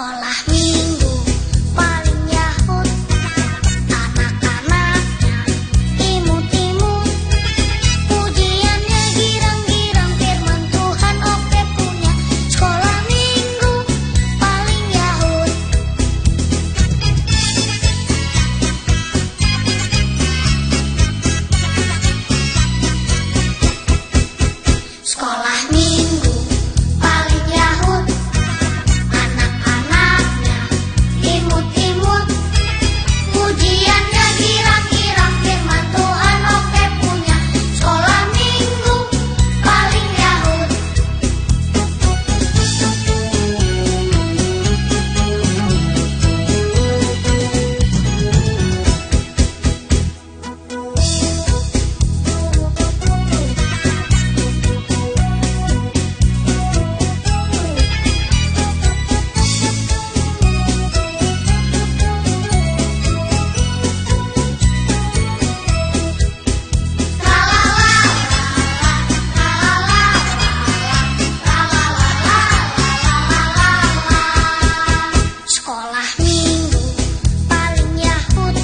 Sekolah minggu paling yahut, anak-anaknya imut-imut, pujiannya girang-girang, firman Tuhan oke punya. Sekolah minggu paling yahut. Sekolah minggu paling yahut, anak-anaknya imut-imut, pujiannya girang-girang, firman Tuhan oke punya. Sekolah minggu paling yahut. Sekolah minggu paling yahut,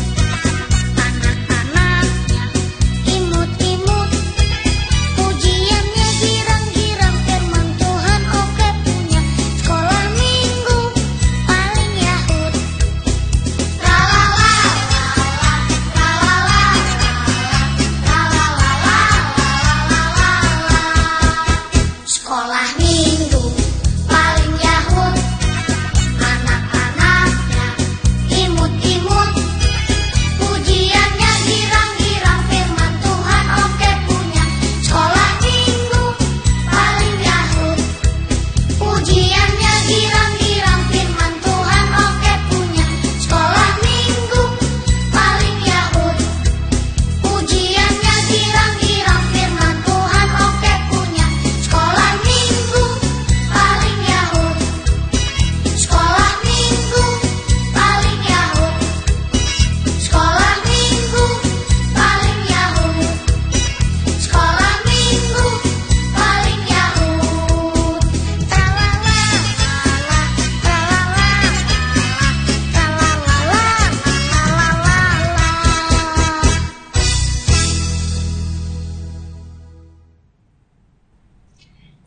anak-anaknya imut-imut, pujiannya girang-girang, firman Tuhan oke punya. Sekolah minggu paling yahut. Sekolah minggu paling yahut, anak-anaknya imut-imut, pujiannya girang-girang, firman Tuhan oke punya. Sekolah minggu paling yahut, pujiannya girang-girang, firman Tuhan oke punya. Sekolah minggu paling yahut, pujiannya girang-girang, firman Tuhan oke punya. Sekolah minggu paling yahut. Sekolah minggu paling yahut. Sekolah minggu paling yahut. Sekolah minggu paling yahut. Tralala, tralala, tralala, tralala.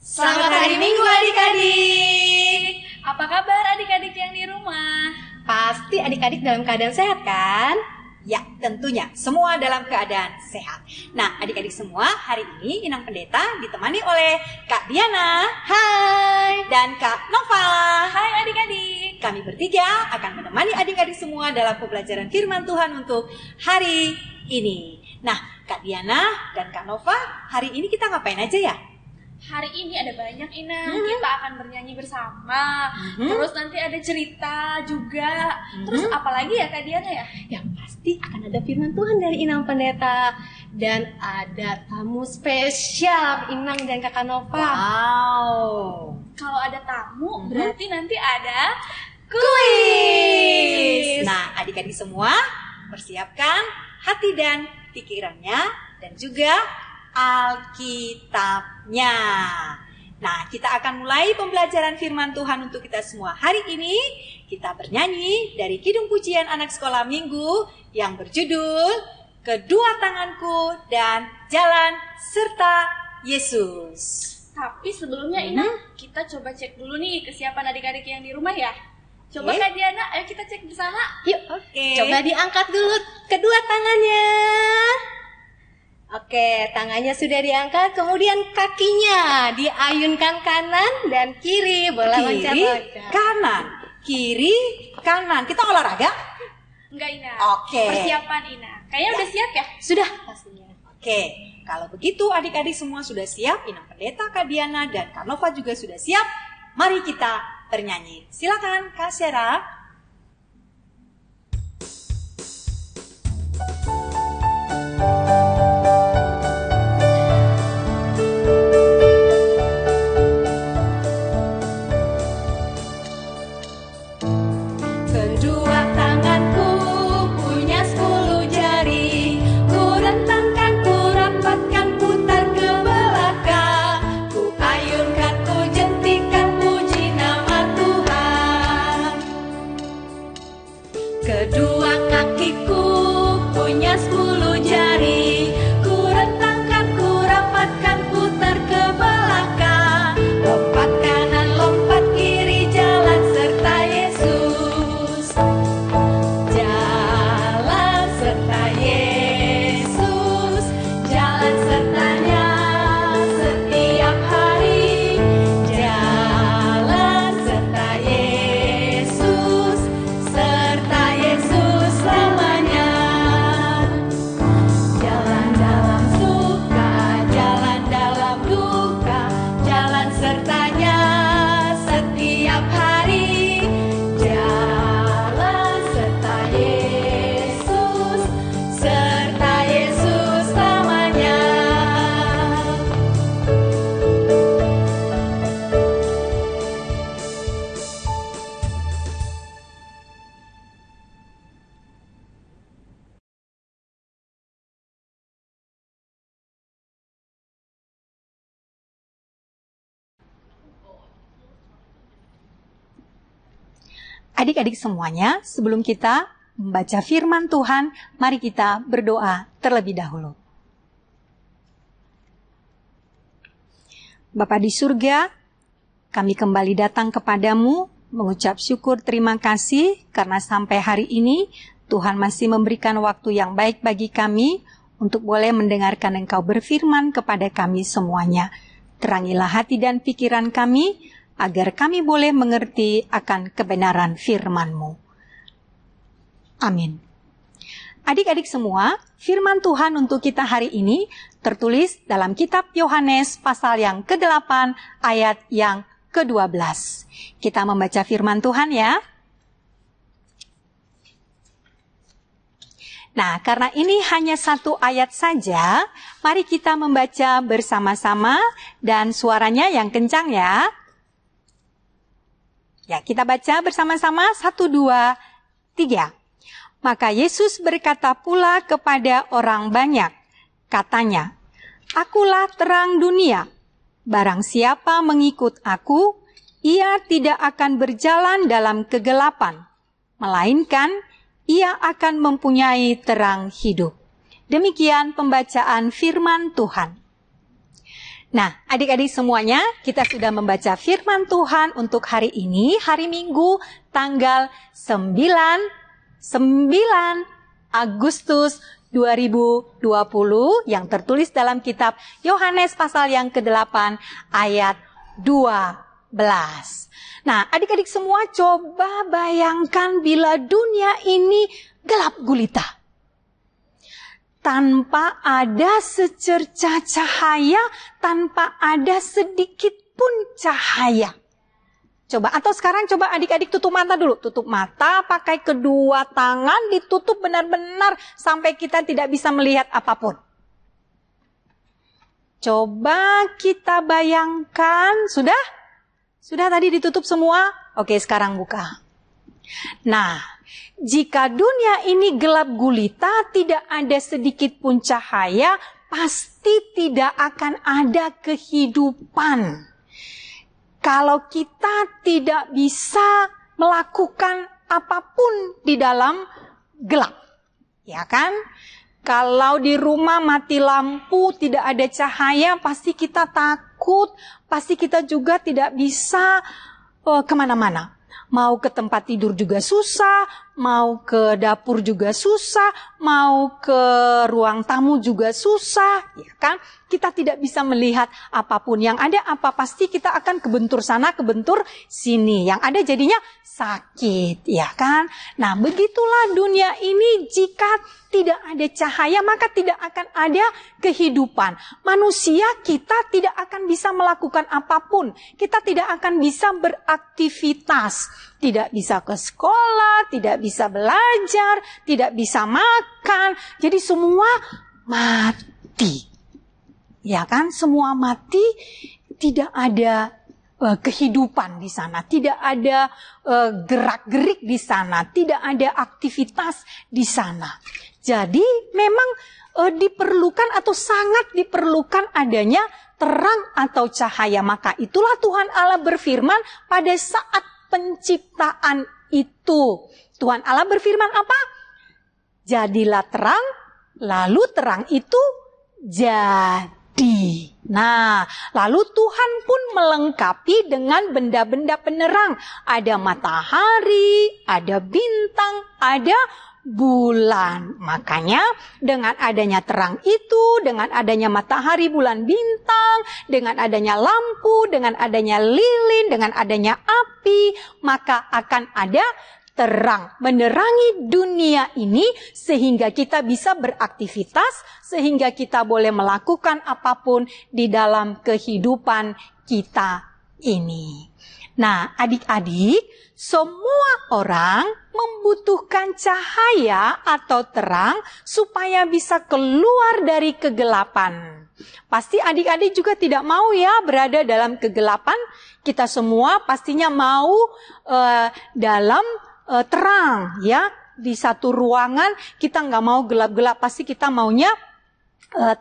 Selamat hari Minggu adik-adik. Apa kabar adik-adik yang di rumah? Pasti adik-adik dalam keadaan sehat kan? Ya, tentunya semua dalam keadaan sehat. Nah, adik-adik semua, hari ini Inang Pendeta ditemani oleh Kak Diana, hai, dan Kak Nova. Hai adik-adik. Kami bertiga akan menemani adik-adik semua dalam pembelajaran firman Tuhan untuk hari ini. Nah, Kak Diana dan Kak Nova, hari ini kita ngapain aja ya? Hari ini ada banyak Inang. Kita akan bernyanyi bersama. Terus nanti ada cerita juga. Terus apalagi ya Kak Diana ya? Yang pasti akan ada firman Tuhan dari Inang Pendeta. Dan ada tamu spesial Inang dan Kakak Nova. Wow. Kalau ada tamu berarti nanti ada Kuis. Nah, adik-adik semua persiapkan hati dan pikirannya dan juga Alkitabnya. Nah, kita akan mulai pembelajaran firman Tuhan untuk kita semua. Hari ini kita bernyanyi dari Kidung Pujian Anak Sekolah Minggu yang berjudul Kedua Tanganku dan Jalan Serta Yesus. Tapi sebelumnya Inang, kita coba cek dulu nih kesiapan adik-adik yang di rumah ya. Coba Oke. Kak Diana, ayo kita cek bersama. Yuk, Oke. coba diangkat dulu kedua tangannya. Oke, tangannya sudah diangkat, kemudian kakinya diayunkan kanan dan kiri, bola Kiri, loncat-loncat. kanan, kiri, kanan. Kita olahraga? Enggak Inang. Oke. Persiapan Inang. Kayaknya udah siap ya? Sudah pastinya. Oke, kalau begitu adik-adik semua sudah siap, Inang Pendeta, Kak Diana, dan Kak Nova juga sudah siap. Mari kita bernyanyi. Silakan Kak Syara. Kedua tanganku punya 10 jari, ku rentangkan, ku rapatkan, putar ke belakang, ku ayunkan, ku jentikan, puji nama Tuhan. Kedua kakiku punya 10 jari, ku rentangkan, ku rapatkan, putar ke belakang. Lompat kanan, lompat kiri, jalan serta Yesus. Jalan serta Yesus, jalan sertanya setiap hari. Jalan serta Yesus, serta Yesus lamanya. Jalan dalam suka, jalan dalam duka, jalan sertanya setiap hari. Jalan serta Yesus, serta Yesus lamanya. Adik-adik semuanya, sebelum kita membaca firman Tuhan, mari kita berdoa terlebih dahulu. Bapa di surga, kami kembali datang kepadamu, mengucap syukur terima kasih karena sampai hari ini Tuhan masih memberikan waktu yang baik bagi kami untuk boleh mendengarkan Engkau berfirman kepada kami semuanya. Terangilah hati dan pikiran kami, agar kami boleh mengerti akan kebenaran firman-Mu. Amin. Adik-adik semua, firman Tuhan untuk kita hari ini tertulis dalam kitab Yohanes pasal yang ke-8 ayat yang ke-12. Kita membaca firman Tuhan ya. Nah, karena ini hanya satu ayat saja, mari kita membaca bersama-sama dan suaranya yang kencang ya. Ya, kita baca bersama-sama 1, 2, 3. Maka Yesus berkata pula kepada orang banyak, katanya, Akulah terang dunia. Barang siapa mengikut aku, ia tidak akan berjalan dalam kegelapan, melainkan ia akan mempunyai terang hidup. Demikian pembacaan firman Tuhan. Nah, adik-adik semuanya, kita sudah membaca firman Tuhan untuk hari ini, hari Minggu, tanggal 9 Agustus 2020, yang tertulis dalam kitab Yohanes pasal yang ke-8 ayat 12. Nah, adik-adik semua coba bayangkan bila dunia ini gelap gulita. Tanpa ada secercah cahaya, tanpa ada sedikit pun cahaya. Coba, atau sekarang coba adik-adik tutup mata dulu. Tutup mata, pakai kedua tangan, ditutup benar-benar sampai kita tidak bisa melihat apapun. Coba kita bayangkan, sudah? Sudah tadi ditutup semua? Oke, sekarang buka. Nah, jika dunia ini gelap gulita, tidak ada sedikit pun cahaya, pasti tidak akan ada kehidupan. Kalau kita tidak bisa melakukan apapun di dalam gelap, ya kan? Kalau di rumah mati lampu, tidak ada cahaya, pasti kita takut, pasti kita juga tidak bisa kemana-mana. Mau ke tempat tidur juga susah, mau ke dapur juga susah, mau ke ruang tamu juga susah, ya kan? Kita tidak bisa melihat apapun. Yang ada apa, pasti kita akan kebentur sana, kebentur sini. Yang ada jadinya sakit, ya kan? Nah, begitulah dunia ini, jika tidak ada cahaya, maka tidak akan ada kehidupan. Manusia, kita tidak akan bisa melakukan apapun. Kita tidak akan bisa beraktivitas. Tidak bisa ke sekolah, tidak bisa belajar, tidak bisa makan. Jadi semua mati. Ya kan? Semua mati, tidak ada kehidupan di sana, tidak ada gerak-gerik di sana, tidak ada aktivitas di sana. Jadi memang diperlukan atau sangat diperlukan adanya terang atau cahaya. Maka itulah Tuhan Allah berfirman pada saat penciptaan itu. Tuhan Allah berfirman apa? Jadilah terang, lalu terang itu jadi. Nah, lalu Tuhan pun melengkapi dengan benda-benda penerang. Ada matahari, ada bintang, ada bulan. Makanya dengan adanya terang itu, dengan adanya matahari, bulan, bintang, dengan adanya lampu, dengan adanya lilin, dengan adanya api, maka akan ada terang menerangi dunia ini sehingga kita bisa beraktivitas, sehingga kita boleh melakukan apapun di dalam kehidupan kita ini. Nah, adik-adik, semua orang membutuhkan cahaya atau terang supaya bisa keluar dari kegelapan. Pasti adik-adik juga tidak mau ya berada dalam kegelapan. Kita semua pastinya mau dalam terang ya. Di satu ruangan kita nggak mau gelap-gelap, pasti kita maunya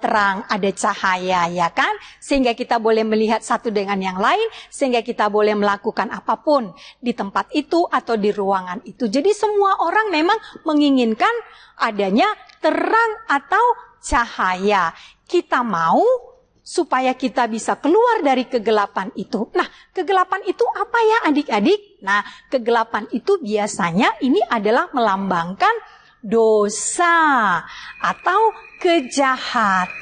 terang, ada cahaya ya kan, sehingga kita boleh melihat satu dengan yang lain, sehingga kita boleh melakukan apapun di tempat itu atau di ruangan itu. Jadi semua orang memang menginginkan adanya terang atau cahaya. Kita mau supaya kita bisa keluar dari kegelapan itu. Nah, kegelapan itu apa ya adik-adik? Nah, kegelapan itu biasanya ini adalah melambangkan dosa atau kejahatan,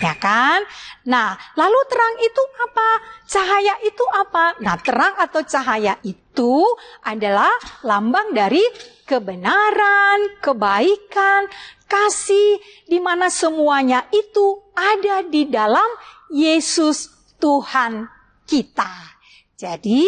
ya kan? Nah, lalu terang itu apa? Cahaya itu apa? Nah, terang atau cahaya itu adalah lambang dari kebenaran, kebaikan, kasih, di mana semuanya itu ada di dalam Yesus Tuhan kita. Jadi,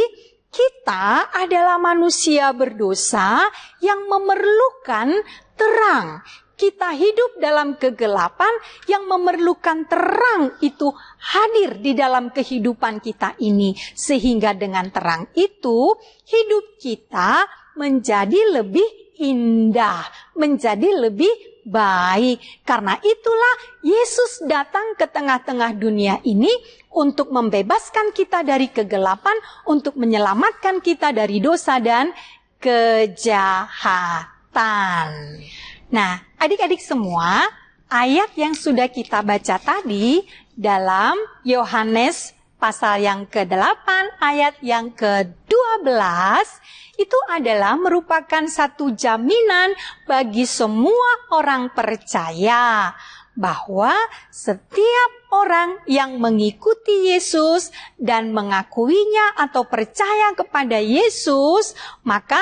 kita adalah manusia berdosa yang memerlukan terang. Kita hidup dalam kegelapan yang memerlukan terang itu hadir di dalam kehidupan kita ini. Sehingga dengan terang itu, hidup kita menjadi lebih indah, menjadi lebih baik. Karena itulah Yesus datang ke tengah-tengah dunia ini untuk membebaskan kita dari kegelapan, untuk menyelamatkan kita dari dosa dan kejahatan. Nah, adik-adik semua, ayat yang sudah kita baca tadi dalam Yohanes pasal yang ke-8 ayat yang ke-12 itu adalah merupakan satu jaminan bagi semua orang percaya bahwa setiap orang yang mengikuti Yesus dan mengakuinya atau percaya kepada Yesus, maka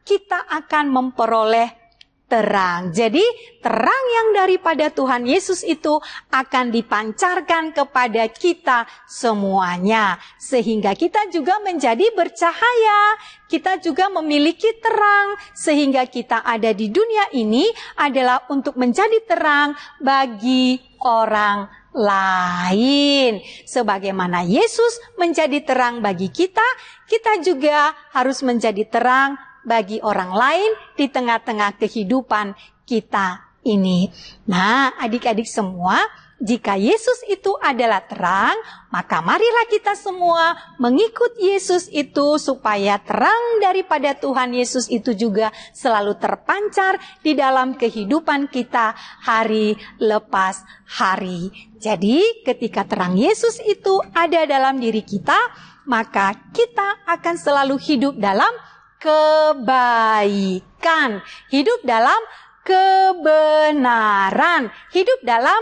kita akan memperoleh terang. Jadi terang yang daripada Tuhan Yesus itu akan dipancarkan kepada kita semuanya. Sehingga kita juga menjadi bercahaya. Kita juga memiliki terang. Sehingga kita ada di dunia ini adalah untuk menjadi terang bagi orang lain. Sebagaimana Yesus menjadi terang bagi kita, kita juga harus menjadi terang bagi orang lain di tengah-tengah kehidupan kita ini. Nah, adik-adik semua, jika Yesus itu adalah terang, maka marilah kita semua mengikut Yesus itu supaya terang daripada Tuhan Yesus itu juga selalu terpancar di dalam kehidupan kita hari lepas hari. Jadi, ketika terang Yesus itu ada dalam diri kita, maka kita akan selalu hidup dalam kebaikan, hidup dalam kebenaran, hidup dalam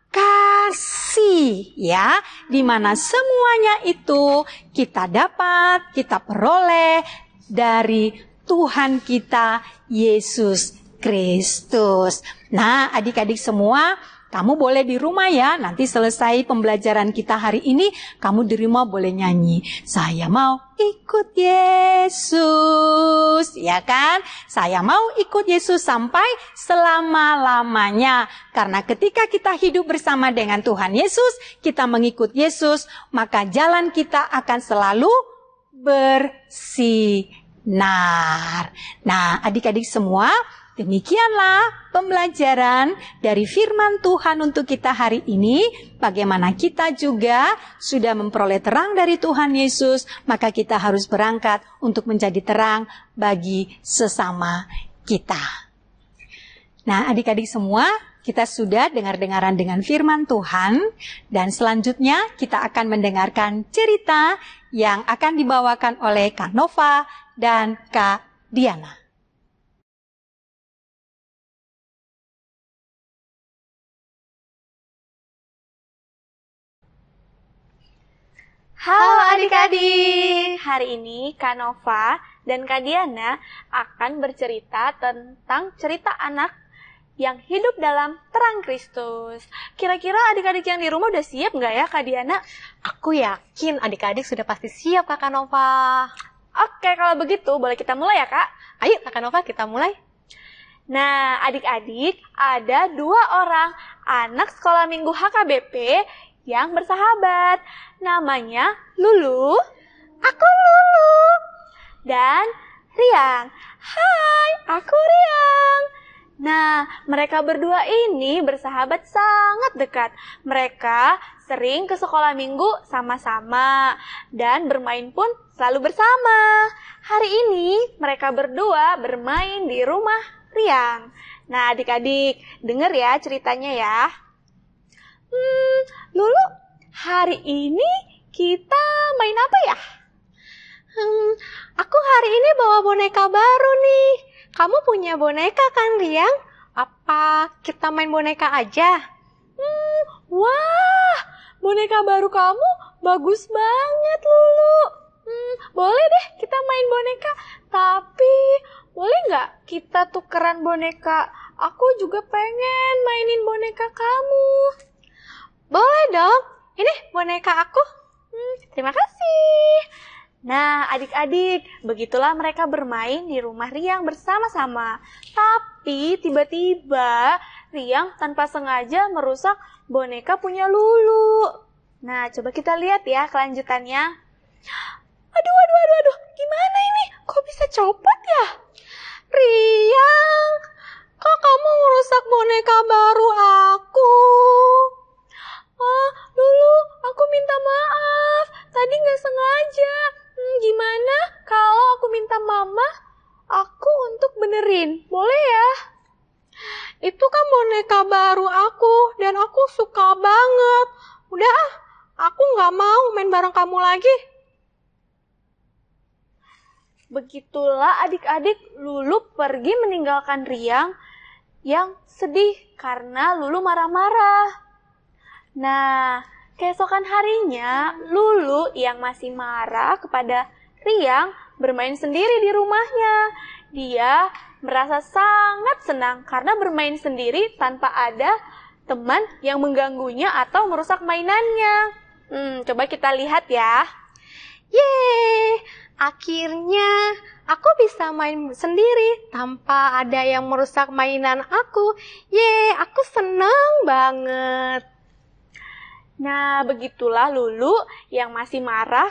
kasih, ya, di mana semuanya itu kita dapat, kita peroleh dari Tuhan kita Yesus Kristus. Nah, adik-adik semua, kamu boleh di rumah ya, nanti selesai pembelajaran kita hari ini, kamu di rumah boleh nyanyi. Saya mau ikut Yesus, ya kan? Saya mau ikut Yesus sampai selama-lamanya. Karena ketika kita hidup bersama dengan Tuhan Yesus, kita mengikut Yesus, maka jalan kita akan selalu bersinar. Nah, adik-adik semua, demikianlah pembelajaran dari firman Tuhan untuk kita hari ini. Bagaimana kita juga sudah memperoleh terang dari Tuhan Yesus, maka kita harus berangkat untuk menjadi terang bagi sesama kita. Nah, adik-adik semua, kita sudah dengar-dengaran dengan firman Tuhan, dan selanjutnya kita akan mendengarkan cerita yang akan dibawakan oleh Kak Nova dan Kak Diana. Halo adik-adik, hari ini Kak Nova dan Kak Diana akan bercerita tentang cerita anak yang hidup dalam terang Kristus. Kira-kira adik-adik yang di rumah udah siap nggak ya Kak Diana? Aku yakin adik-adik sudah pasti siap Kakak Nova. Oke, kalau begitu boleh kita mulai ya Kak? Ayo Kakak Nova, kita mulai. Nah, adik-adik, ada 2 orang anak sekolah minggu HKBP yang bersahabat. Namanya Lulu, aku Lulu, dan Riang. Hai, aku Riang. Nah, mereka berdua ini bersahabat sangat dekat. Mereka sering ke sekolah minggu sama-sama dan bermain pun selalu bersama. Hari ini mereka berdua bermain di rumah Riang. Nah, adik-adik, denger ya ceritanya ya. Lulu, hari ini kita main apa ya? Aku hari ini bawa boneka baru nih. Kamu punya boneka kan, Riang? Apa kita main boneka aja? Wah, boneka baru kamu bagus banget, Lulu. Boleh deh kita main boneka. Tapi, boleh nggak kita tukeran boneka? Aku juga pengen mainin boneka kamu. Boleh dong. Ini boneka aku. Terima kasih. Nah, adik-adik, begitulah mereka bermain di rumah Riang bersama-sama. Tapi tiba-tiba Riang tanpa sengaja merusak boneka punya Lulu. Nah, coba kita lihat ya kelanjutannya. Aduh, gimana ini? Kok bisa copot ya? Riang, kok kamu merusak boneka baru aku? Lulu, aku minta maaf. Tadi nggak sengaja. Gimana kalau aku minta mama aku untuk benerin? Boleh ya? Itu kan boneka baru aku dan aku suka banget. Udah, aku nggak mau main bareng kamu lagi. Begitulah adik-adik, Lulu pergi meninggalkan Riang yang sedih karena Lulu marah-marah. Nah, keesokan harinya, Lulu yang masih marah kepada Riang bermain sendiri di rumahnya. Dia merasa sangat senang karena bermain sendiri tanpa ada teman yang mengganggunya atau merusak mainannya. Coba kita lihat ya. Yeay, akhirnya aku bisa main sendiri tanpa ada yang merusak mainan aku. Yeay, aku senang banget. Nah, begitulah Lulu yang masih marah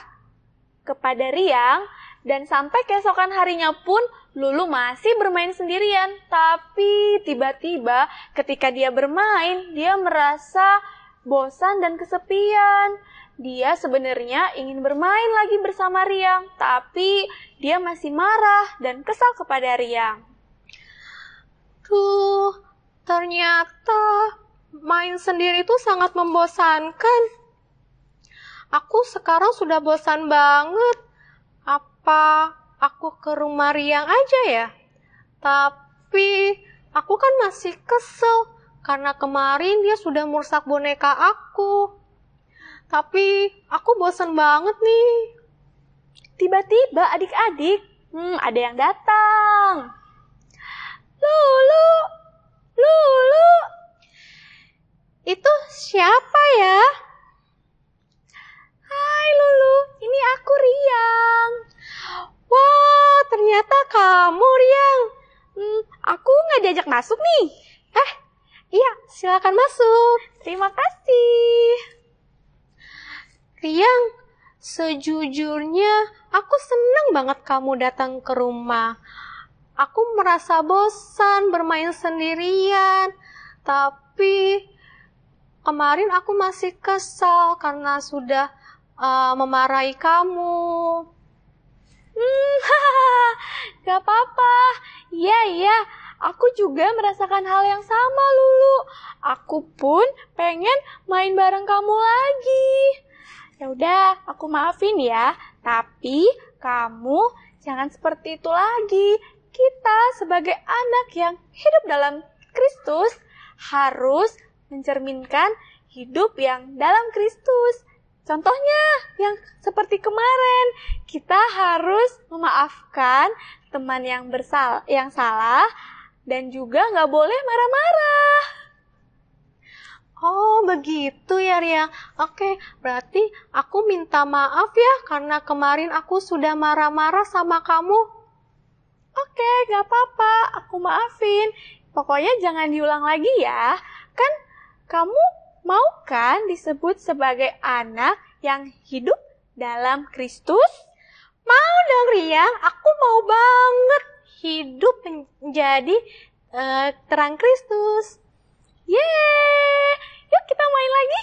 kepada Riang, dan sampai keesokan harinya pun Lulu masih bermain sendirian. Tapi tiba-tiba ketika dia bermain, dia merasa bosan dan kesepian. Dia sebenarnya ingin bermain lagi bersama Riang, tapi dia masih marah dan kesal kepada Riang. Ternyata main sendiri itu sangat membosankan. Aku sekarang sudah bosan banget. Apa aku ke rumah Riang aja ya? Tapi aku kan masih kesel karena kemarin dia sudah merusak boneka aku. Tapi aku bosan banget nih. Tiba-tiba adik-adik, ada yang datang. Lulu, Lulu. Itu siapa ya? Hai Lulu, ini aku Riang. Wah, ternyata kamu Riang. Aku nggak diajak masuk nih. Iya, silakan masuk. Terima kasih. Riang, sejujurnya aku senang banget kamu datang ke rumah. aku merasa bosan bermain sendirian. Tapi kemarin aku masih kesal karena sudah memarahi kamu. Gak apa-apa. Iya, aku juga merasakan hal yang sama, Lulu. Aku pun pengen main bareng kamu lagi. Ya udah, aku maafin ya. Tapi kamu jangan seperti itu lagi. Kita sebagai anak yang hidup dalam Kristus harus mencerminkan hidup yang dalam Kristus. Contohnya yang seperti kemarin, kita harus memaafkan teman yang salah dan juga nggak boleh marah-marah. Oh, begitu ya, Ria. Oke, berarti aku minta maaf ya karena kemarin aku sudah marah-marah sama kamu. Oke, nggak apa-apa, aku maafin. Pokoknya jangan diulang lagi ya. Kan kamu mau kan disebut sebagai anak yang hidup dalam Kristus? Mau dong, Ria. Aku mau banget hidup menjadi terang Kristus. Yeay, yuk kita main lagi.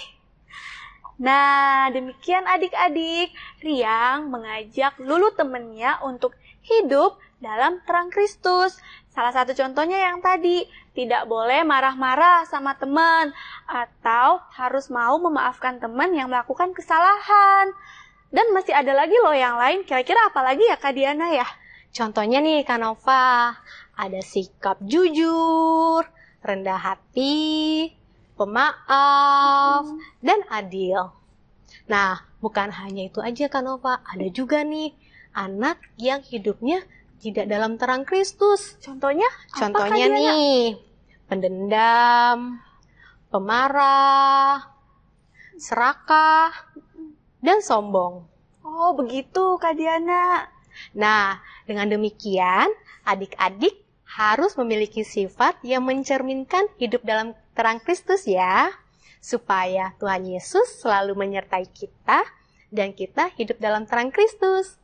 Nah, demikian adik-adik. Riang mengajak Lulu temennya untuk hidup dalam terang Kristus. Salah satu contohnya yang tadi, tidak boleh marah-marah sama teman, atau harus mau memaafkan teman yang melakukan kesalahan. Dan masih ada lagi loh yang lain, kira-kira apa lagi ya Kak Diana ya? Contohnya nih Kak Nova, ada sikap jujur, rendah hati, pemaaf, dan adil. Nah, bukan hanya itu aja Kak Nova, ada juga nih anak yang hidupnya tidak dalam terang Kristus. Contohnya Contohnya nih, pendendam, pemarah, serakah, dan sombong. Oh, begitu Kak Diana. Nah, dengan demikian, adik-adik harus memiliki sifat yang mencerminkan hidup dalam terang Kristus ya, supaya Tuhan Yesus selalu menyertai kita dan kita hidup dalam terang Kristus.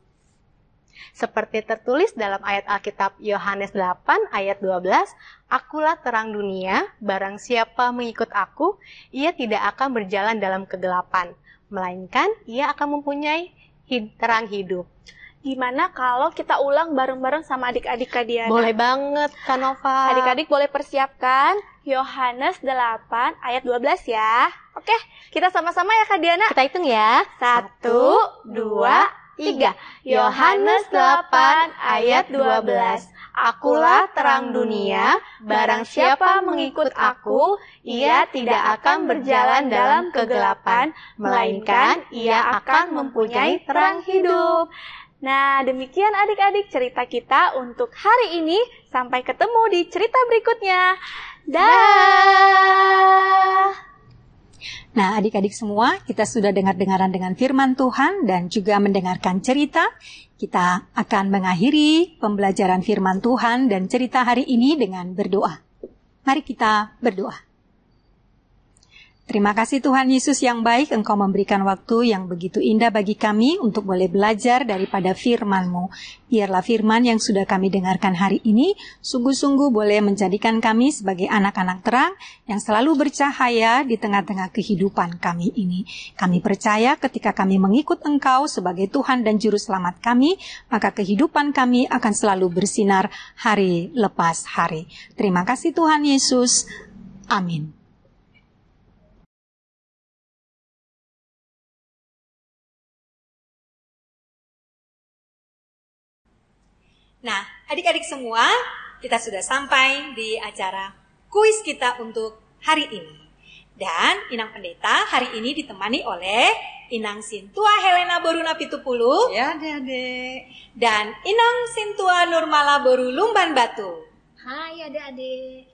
Seperti tertulis dalam ayat Alkitab Yohanes 8 ayat 12, "Akulah terang dunia, barang siapa mengikut aku, ia tidak akan berjalan dalam kegelapan, melainkan ia akan mempunyai terang hidup." Gimana kalau kita ulang bareng-bareng sama adik-adik Kak Diana? Boleh banget, Kak Nova. Adik-adik boleh persiapkan Yohanes 8 ayat 12 ya. Oke, kita sama-sama ya Kak Diana. Kita hitung ya. 1, 2, 3. Yohanes 8 ayat 12. Akulah terang dunia, barang siapa mengikut aku, ia tidak akan berjalan dalam kegelapan, melainkan ia akan mempunyai terang hidup. Nah, demikian adik-adik cerita kita untuk hari ini. Sampai ketemu di cerita berikutnya. Dah. Nah, adik-adik semua, kita sudah dengar-dengaran dengan firman Tuhan dan juga mendengarkan cerita. Kita akan mengakhiri pembelajaran firman Tuhan dan cerita hari ini dengan berdoa. Mari kita berdoa. Terima kasih Tuhan Yesus yang baik, Engkau memberikan waktu yang begitu indah bagi kami untuk boleh belajar daripada firman-Mu. Biarlah firman yang sudah kami dengarkan hari ini sungguh-sungguh boleh menjadikan kami sebagai anak-anak terang yang selalu bercahaya di tengah-tengah kehidupan kami ini. Kami percaya ketika kami mengikut Engkau sebagai Tuhan dan Juru Selamat kami, maka kehidupan kami akan selalu bersinar hari lepas hari. Terima kasih Tuhan Yesus. Amin. Nah, adik-adik semua, kita sudah sampai di acara kuis kita untuk hari ini. Dan Inang Pendeta hari ini ditemani oleh Inang Sintua Helena Boruna Pitupulu. Ya, adik-adik. Dan Inang Sintua Nurmala Boru Lumban Batu. Hai adik-adik.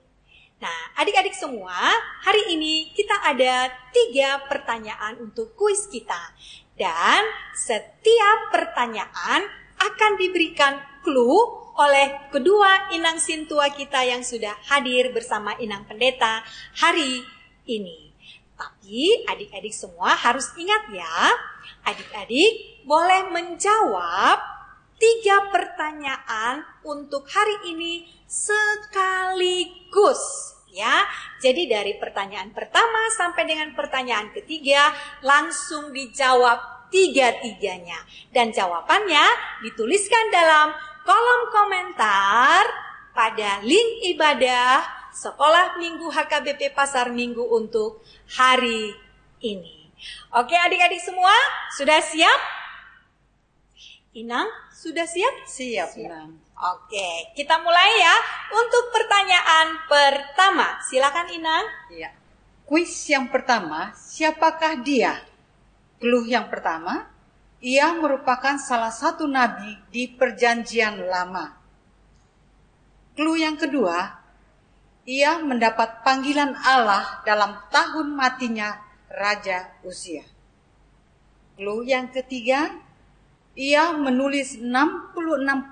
Nah, adik-adik semua, hari ini kita ada 3 pertanyaan untuk kuis kita. Dan setiap pertanyaan akan diberikan clue oleh kedua Inang Sintua kita yang sudah hadir bersama Inang Pendeta hari ini. Tapi adik-adik semua harus ingat ya, adik-adik boleh menjawab 3 pertanyaan untuk hari ini sekaligus. Ya, jadi dari pertanyaan pertama sampai dengan pertanyaan ketiga langsung dijawab 3-tiganya. Dan jawabannya dituliskan dalam kolom komentar pada link ibadah Sekolah Minggu HKBP Pasar Minggu untuk hari ini. Oke adik-adik semua, sudah siap? Inang, sudah siap? Siap, Inang. Oke, kita mulai ya untuk pertanyaan pertama. Silakan Inang. Iya. Kuis yang pertama, siapakah dia? Clue yang pertama, ia merupakan salah satu nabi di Perjanjian Lama. Clue yang kedua, ia mendapat panggilan Allah dalam tahun matinya Raja Uzia. Clue yang ketiga, ia menulis 66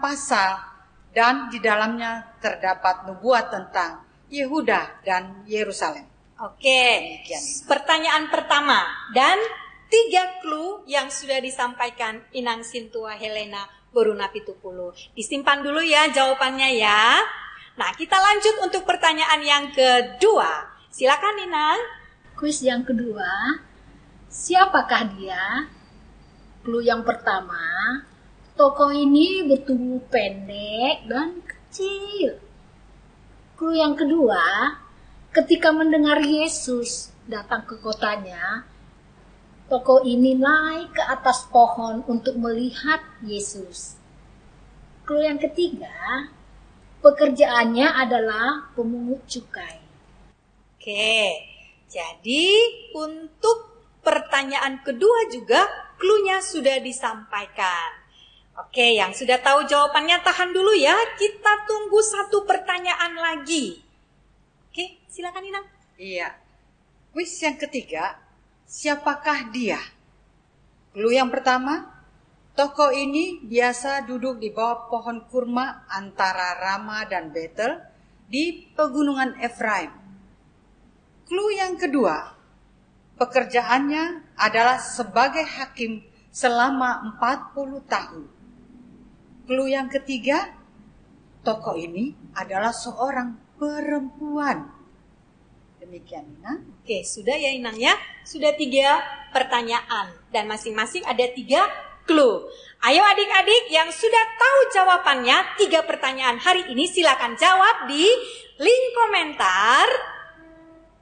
pasal dan di dalamnya terdapat nubuat tentang Yehuda dan Yerusalem. Oke, pertanyaan pertama dan 3 clue yang sudah disampaikan Inang Sintua Helena Boruna Pitupulu. Disimpan dulu ya jawabannya ya. Nah, kita lanjut untuk pertanyaan yang kedua. Silakan Inang. Kuis yang kedua, siapakah dia? Clue yang pertama, tokoh ini bertubuh pendek dan kecil. Clue yang kedua, ketika mendengar Yesus datang ke kotanya, tokoh ini naik ke atas pohon untuk melihat Yesus. Clue yang ketiga, pekerjaannya adalah pemungut cukai. Oke, jadi untuk pertanyaan kedua juga clue-nya sudah disampaikan. Oke, yang sudah tahu jawabannya tahan dulu ya. Kita tunggu 1 pertanyaan lagi. Oke, silakan Inang. Iya. Kuis yang ketiga, siapakah dia? Clue yang pertama, tokoh ini biasa duduk di bawah pohon kurma antara Rama dan Betel di pegunungan Efraim. Clue yang kedua, pekerjaannya adalah sebagai hakim selama 40 tahun. Clue yang ketiga, tokoh ini adalah seorang perempuan. Demikian Inang. Oke, sudah ya Inang ya. Sudah 3 pertanyaan dan masing-masing ada 3 clue. Ayo adik-adik yang sudah tahu jawabannya 3 pertanyaan hari ini silakan jawab di link komentar.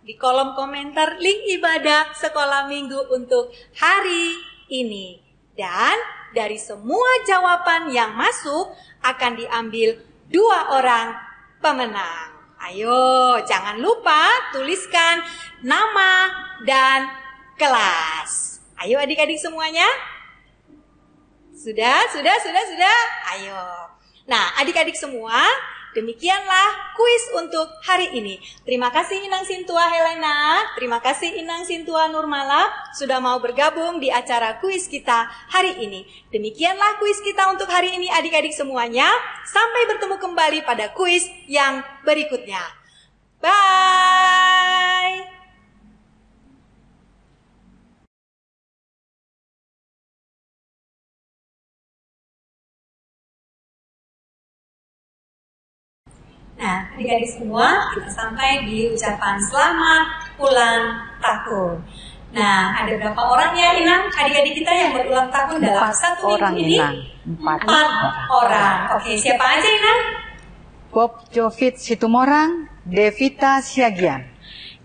Di kolom komentar link ibadah Sekolah Minggu untuk hari ini. Dan dari semua jawaban yang masuk akan diambil 2 orang pemenang. Ayo, jangan lupa tuliskan nama dan kelas. Ayo adik-adik semuanya. Sudah. Ayo. Nah, adik-adik semua, demikianlah kuis untuk hari ini. Terima kasih Inang Sintua Helena, terima kasih Inang Sintua Nurmala sudah mau bergabung di acara kuis kita hari ini. Demikianlah kuis kita untuk hari ini adik-adik semuanya. Sampai bertemu kembali pada kuis yang berikutnya. Bye! Nah, adik-adik semua, kita sampai di ucapan selamat ulang tahun. Nah, ada berapa orang ya Inang? Adik-adik kita yang berulang tahun dalam 1 minggu ini? 4 orang. Oke, siapa aja Inang? Bob Jovit Situmorang, Devita Siagian.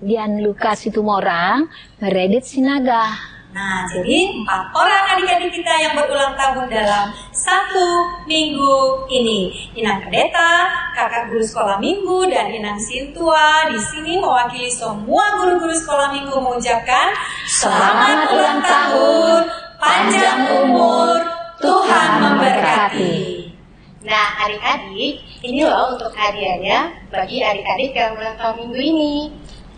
Dian Luka Situmorang, Meredith Sinaga. Nah, jadi 4 orang adik-adik kita yang berulang tahun dalam 1 minggu ini. Inang Pendeta, kakak guru sekolah minggu, dan Inang Sintua di sini mewakili semua guru-guru sekolah minggu mengucapkan selamat ulang tahun, panjang umur, Tuhan memberkati. Nah, adik-adik, ini loh untuk hadiahnya bagi adik-adik yang ulang tahun minggu ini.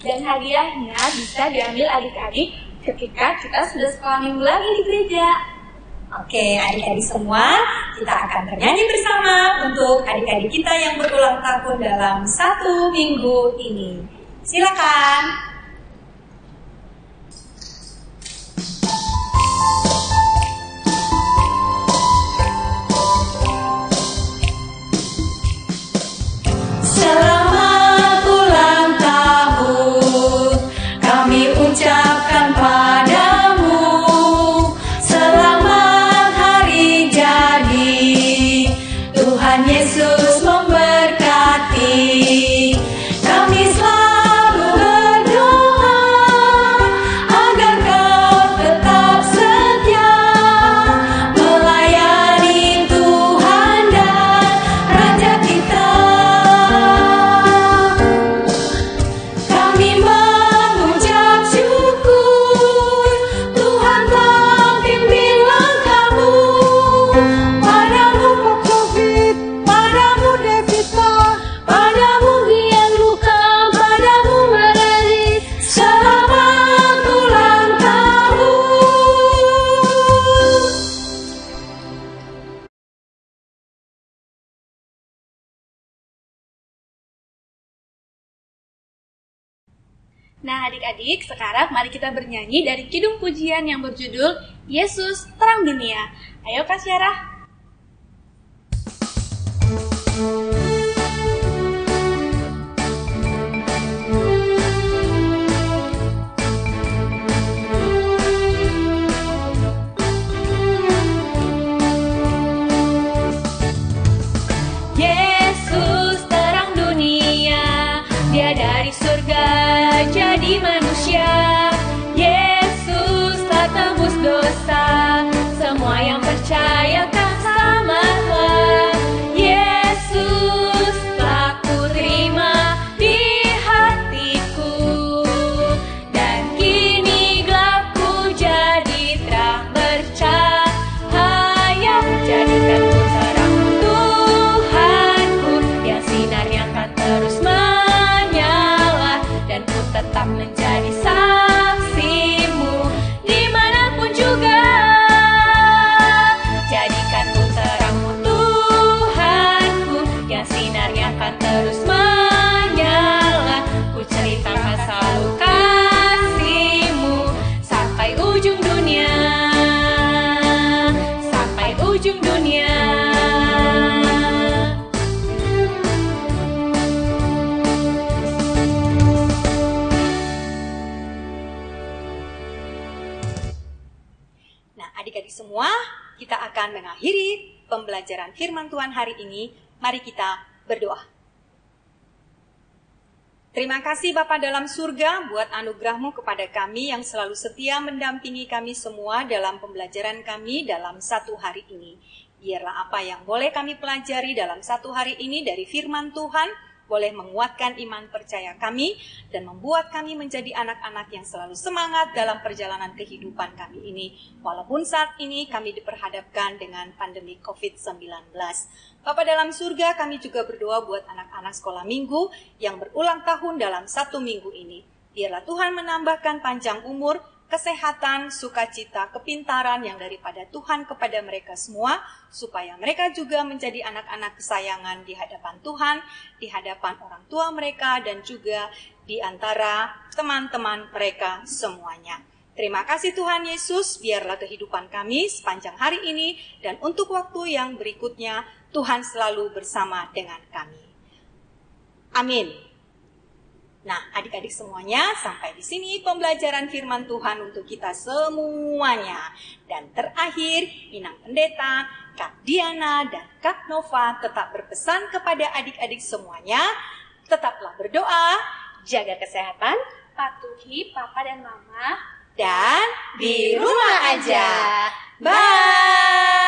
Dan hadiahnya bisa diambil adik-adik ketika kita sudah sekolah minggu lagi di gereja. Oke, adik-adik semua, kita akan bernyanyi bersama untuk adik-adik kita yang berulang tahun dalam 1 minggu ini. Silakan. Selamat ulang tahun kami ucapkan padamu. Selamat hari jadi, Tuhan Yesus memberkati. Kami selalu berdoa agar kau tetap setia melayani Tuhan dan Raja kita. Kami mengucap syukur Tuhan telah pimpin langkahmu. Padamu Pop Jovit, padamu Devita, padamu Gianluca, padamu Meredith. Selamat ulang tahun. Nah adik-adik, sekarang mari kita bernyanyi dari kidung pujian yang berjudul Yesus Terang Dunia. Ayo Kak Syarah. Yesus terang dunia, Dia dari surga jadi manusia. Yesus telah tebus dosa, semua yang percaya kan selamatlah. Yesus telah ku terima di hatiku, dan kini gelapku jadi terang bercahaya. Jadikan ku terang Tuhanku, yang sinarnya akan terus menyala, dan ku tetap menjadi saksimu dimanapun juga. Jadikan ku terangmu Tuhanku, yang sinarnya akan terus menyala. Ku ceritakan selalu kasih-Mu sampai ujung dunia, sampai ujung dunia. Nah, adik-adik semua, kita akan mengakhiri pembelajaran firman Tuhan hari ini. Mari kita berdoa. Terima kasih Bapa dalam surga buat anugerah-Mu kepada kami yang selalu setia mendampingi kami semua dalam pembelajaran kami dalam satu hari ini. Biarlah apa yang boleh kami pelajari dalam satu hari ini dari firman Tuhan boleh menguatkan iman percaya kami dan membuat kami menjadi anak-anak yang selalu semangat dalam perjalanan kehidupan kami ini. Walaupun saat ini kami diperhadapkan dengan pandemi COVID-19. Bapa dalam surga, kami juga berdoa buat anak-anak sekolah minggu yang berulang tahun dalam satu minggu ini. Biarlah Tuhan menambahkan panjang umur, kesehatan, sukacita, kepintaran yang daripada Tuhan kepada mereka semua, supaya mereka juga menjadi anak-anak kesayangan di hadapan Tuhan, di hadapan orang tua mereka, dan juga di antara teman-teman mereka semuanya. Terima kasih Tuhan Yesus, biarlah kehidupan kami sepanjang hari ini dan untuk waktu yang berikutnya, Tuhan selalu bersama dengan kami. Amin. Nah, adik-adik semuanya, sampai di sini pembelajaran firman Tuhan untuk kita semuanya. Dan terakhir, Inang Pendeta, Kak Diana, dan Kak Nova tetap berpesan kepada adik-adik semuanya, tetaplah berdoa, jaga kesehatan, Patuhi Papa dan Mama, dan di rumah aja. Bye!